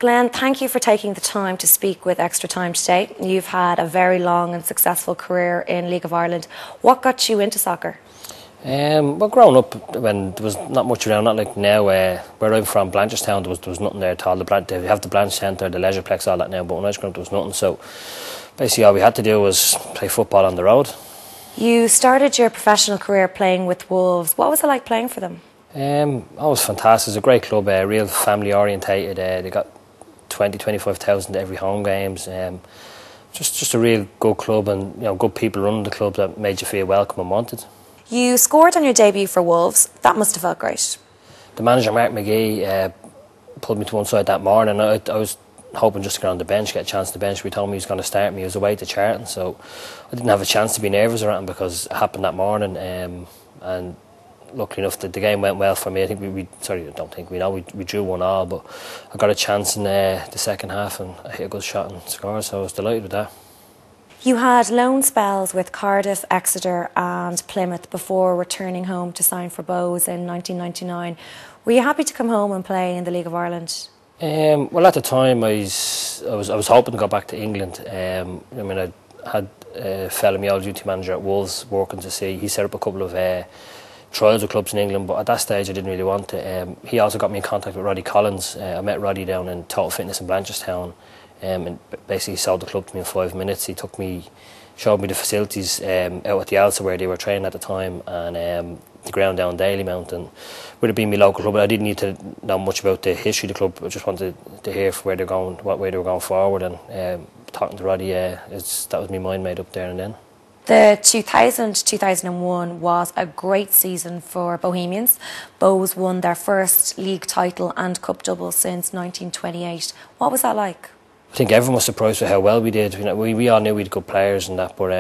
Glen, thank you for taking the time to speak with Extra Time today. You've had a very long and successful career in League of Ireland. What got you into soccer? Well, growing up, when there was not much around, not like now, where I'm from, Blanchardstown, there was nothing there at all. They have the Blanche Centre, the Leisureplex, all that now, but when I was growing up, there was nothing. So basically all we had to do was play football on the road. You started your professional career playing with Wolves. What was it like playing for them? It was fantastic. It's a great club, real family orientated. They got 25,000 every home games. Just a real good club, and good people running the club that made you feel welcome and wanted. You scored on your debut for Wolves. That must have felt great. The manager, Mark McGee, pulled me to one side that morning. I was hoping just to get on the bench, get a chance to the bench. We told me he was going to start me. He was away to Charlton, so I didn't have a chance to be nervous or anything because it happened that morning. And luckily enough, the game went well for me. I think we drew 1-1, but I got a chance in the second half and I hit a good shot and scored, so I was delighted with that. You had loan spells with Cardiff, Exeter and Plymouth before returning home to sign for Bows in 1999. Were you happy to come home and play in the League of Ireland? Well, at the time I was hoping to go back to England. I had a fellow, my old duty manager at Wolves, working to see. He set up a couple of trials with clubs in England, but at that stage I didn't really want to. He also got me in contact with Roddy Collins. I met Roddy down in Total Fitness in Blanchardstown, and basically sold the club to me in 5 minutes. He showed me the facilities out at the Alsa where they were training at the time, and the ground down Dalymount, and would have been my local club, but I didn't need to know much about the history of the club. I just wanted to hear where they're going, what way they were going forward, and talking to Roddy, that was my mind made up there and then. The 2000-2001 was a great season for Bohemians. Bows won their first league title and cup double since 1928. What was that like? I think everyone was surprised with how well we did. We all knew we had good players and that, but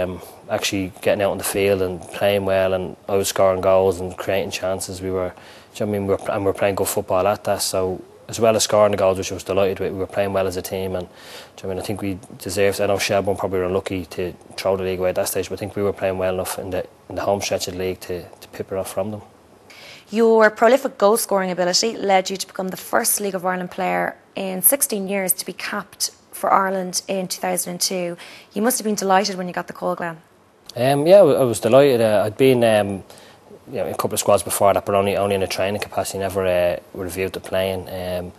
actually getting out on the field and playing well, and I was scoring goals and creating chances. We were playing good football at that. So as well as scoring the goals, which I was delighted with, we were playing well as a team, and I think we deserved. I know Shelbourne probably were unlucky to throw the league away at that stage, but I think we were playing well enough in the home stretch of the league to pip it off from them. Your prolific goal scoring ability led you to become the first League of Ireland player in 16 years to be capped for Ireland in 2002. You must have been delighted when you got the call, Glen. Yeah, I was delighted. I'd been in a couple of squads before that, but only in a training capacity, never reviewed the playing.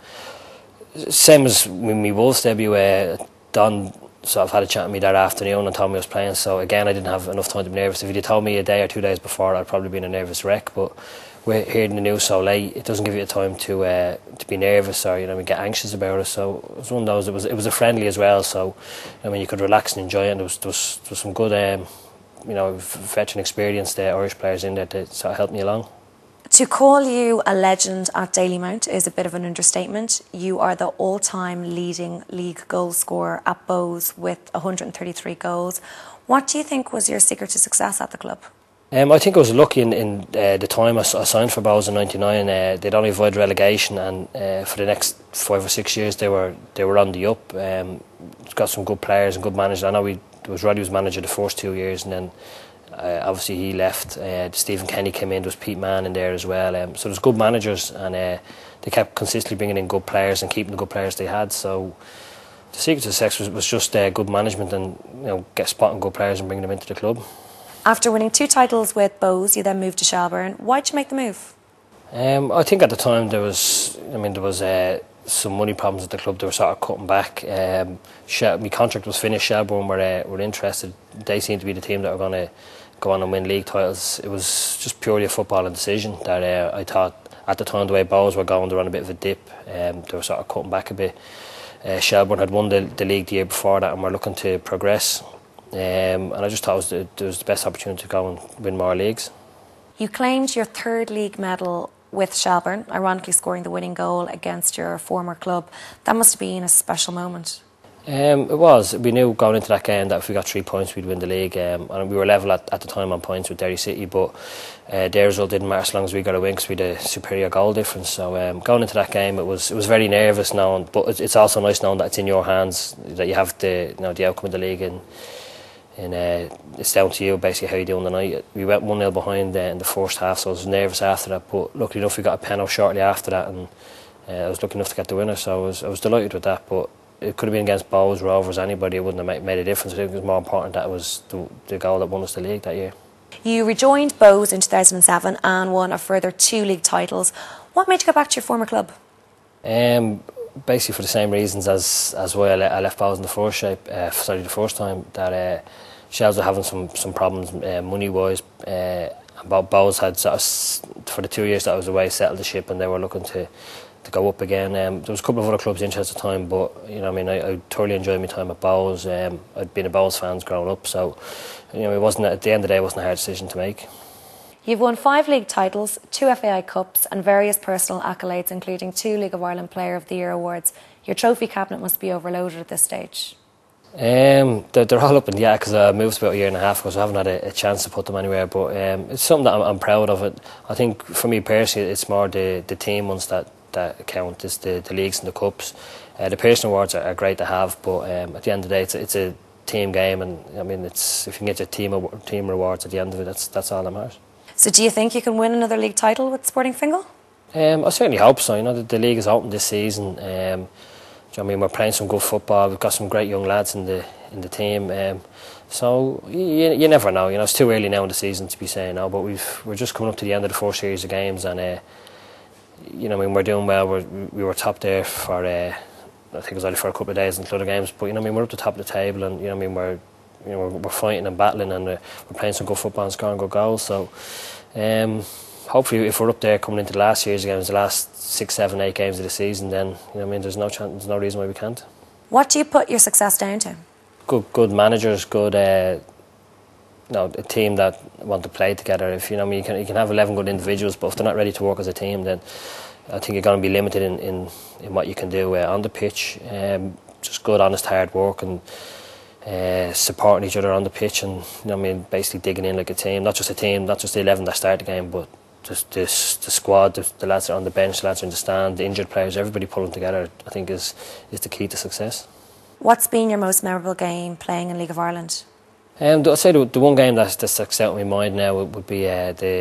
Same as with my Wolves debut, Don sort of had a chat with me that afternoon and told me I was playing, so again I didn't have enough time to be nervous. If he'd told me a day or 2 days before, I'd probably been a nervous wreck, but we're hearing the news so late, it doesn't give you the time to be nervous or get anxious about it. So it was one of those. It was a friendly as well, so you could relax and enjoy it. And there was some good veteran experienced Irish players in there that sort of helped me along. To call you a legend at Dalymount is a bit of an understatement. You are the all-time leading league goal scorer at Bows with 133 goals. What do you think was your secret to success at the club? I think I was lucky in the time I signed for Bows in '99. They'd only avoided relegation, and for the next 5 or 6 years they were on the up. Got some good players and good managers. I know Roddy was manager the first 2 years, and then obviously he left. Stephen Kenny came in. There was Pete Mann in there as well. So there's good managers, and they kept consistently bringing in good players and keeping the good players they had. So the secret to success was just good management and spotting good players and bringing them into the club. After winning 2 titles with Bows, you then moved to Shelbourne. Why did you make the move? I think at the time there was some money problems at the club. They were sort of cutting back. My contract was finished. Shelbourne were interested. They seemed to be the team that were going to go on and win league titles. It was just purely a footballing decision that I thought at the time the way Bows were going, they were on a bit of a dip. They were sort of cutting back a bit. Shelbourne had won the league the year before that and were looking to progress. And I just thought it was the best opportunity to go and win more leagues. You claimed your 3rd league medal with Shelbourne, ironically scoring the winning goal against your former club. That must have been a special moment. It was. We knew going into that game that if we got 3 points we'd win the league, and we were level at the time on points with Derry City, but their result didn't matter as long as we got a win because we had a superior goal difference. So going into that game it was very nervous knowing, but it's also nice knowing that it's in your hands, that you have the outcome of the league, and it's down to you basically how you do on the night. We went 1-0 behind in the first half, so I was nervous after that, but luckily enough we got a penalty shortly after that, and I was lucky enough to get the winner, so I was delighted with that. But it could have been against Bows, Rovers, anybody. It wouldn't have made a difference. I think it was more important that it was the goal that won us the league that year. You rejoined Bows in 2007 and won a further 2 league titles. What made you go back to your former club? Basically for the same reasons as why I left Bows in the first time. That Shells were having some problems money wise. Bows had for the 2 years that I was away settled the ship, and they were looking to go up again. There was a couple of other clubs interested at the time, but I thoroughly enjoyed my time at Bows. I'd been a Bows fan growing up, so it wasn't, at the end of the day, it wasn't a hard decision to make. You've won 5 league titles, 2 FAI Cups and various personal accolades, including 2 League of Ireland Player of the Year awards. Your trophy cabinet must be overloaded at this stage. They're all up in the air because I moved about a year and a half ago, so I haven't had a chance to put them anywhere, but it's something that I'm proud of. It. I think for me personally, it's more the team ones that count. It's the leagues and the cups. The personal awards are great to have, but at the end of the day, it's a team game, and if you can get your team rewards at the end of it, that's all that matters. So do you think you can win another league title with Sporting Fingal? I certainly hope so. The league is open this season. We're playing some good football. We've got some great young lads in the team. So you never know. It's too early now in the season to be saying no. But we're just coming up to the end of the first series of games, and we're doing well. We were top there for I think it was only for a couple of days until the games. But we're up the top of the table, and we're fighting and battling, and we're playing some good football and scoring good goals. So hopefully, if we're up there coming into the last series games, the last 6, 7, 8 games of the season, then there's no chance, there's no reason why we can't. What do you put your success down to? Good managers, good a team that want to play together. If you can have 11 good individuals, but if they're not ready to work as a team, then I think you're going to be limited in what you can do on the pitch. Just good, honest, hard work, and supporting each other on the pitch, and basically digging in like a team. Not just the 11 that start the game, but just the squad, the lads that are on the bench, the lads that are in the stand, the injured players, everybody pulling together, I think is the key to success. What's been your most memorable game playing in League of Ireland? I'd say the one game that sticks out in my mind now would be about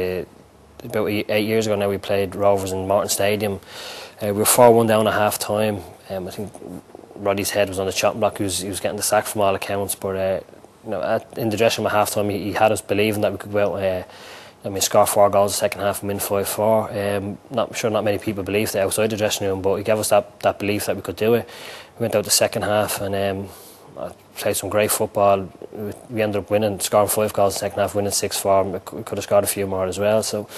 8 years ago now. We played Rovers in Martin Stadium. We were 4-1 down at half time. I think Roddy's head was on the chopping block. He was getting the sack from all accounts, but in the dressing room at half time, he had us believing that we could go out. Score 4 goals the second half and win 5-4. Not many people believed it outside the dressing room, but he gave us that belief that we could do it. We went out the second half and played some great football. We ended up winning, scoring 5 goals the second half, winning 6-4. We could have scored a few more as well. So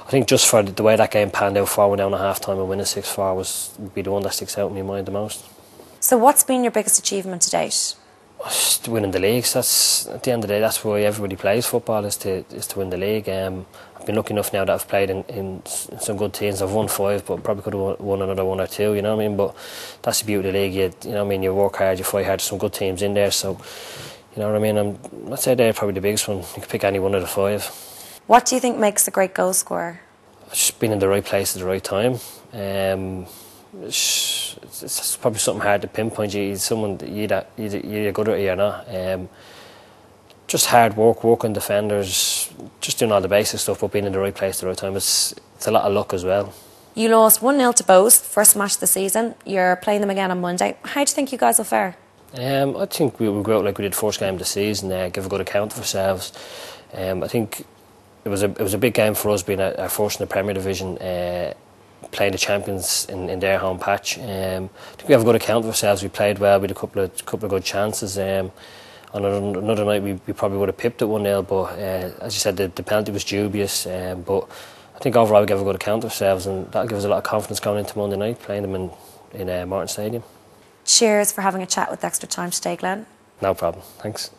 I think just for the way that game panned out, 4-1 down at half time and winning 6-4 would be the one that sticks out in my mind the most. So what's been your biggest achievement to date? Just winning the leagues. That's, at the end of the day, that's why everybody plays football, is to win the league. I've been lucky enough now that I've played in some good teams. I've won 5, but probably could have won another 1 or 2. But that's the beauty of the league. You work hard, you fight hard. There's some good teams in there. So I'd say they're probably the biggest one. You can pick any one of the 5. What do you think makes a great goal scorer? Just being in the right place at the right time. It's probably something hard to pinpoint. You're good at it or you're not. Just hard work, working defenders, just doing all the basic stuff, but being in the right place at the right time. It's a lot of luck as well. You lost 1-0 to Bows, first match of the season. You're playing them again on Monday. How do you think you guys will fare? I think we'll go out like we did first game of the season, give a good account of ourselves. I think it was a big game for us, being our first in the Premier Division, playing the champions in their home patch. I think we have a good account of ourselves. We played well, we had a couple of good chances. On another night we probably would have pipped it 1-0, but as you said, the penalty was dubious. But I think overall we gave a good account of ourselves, and that'll give us a lot of confidence going into Monday night, playing them in Martin Stadium. Cheers for having a chat with Extra Time today, Glenn. No problem, thanks.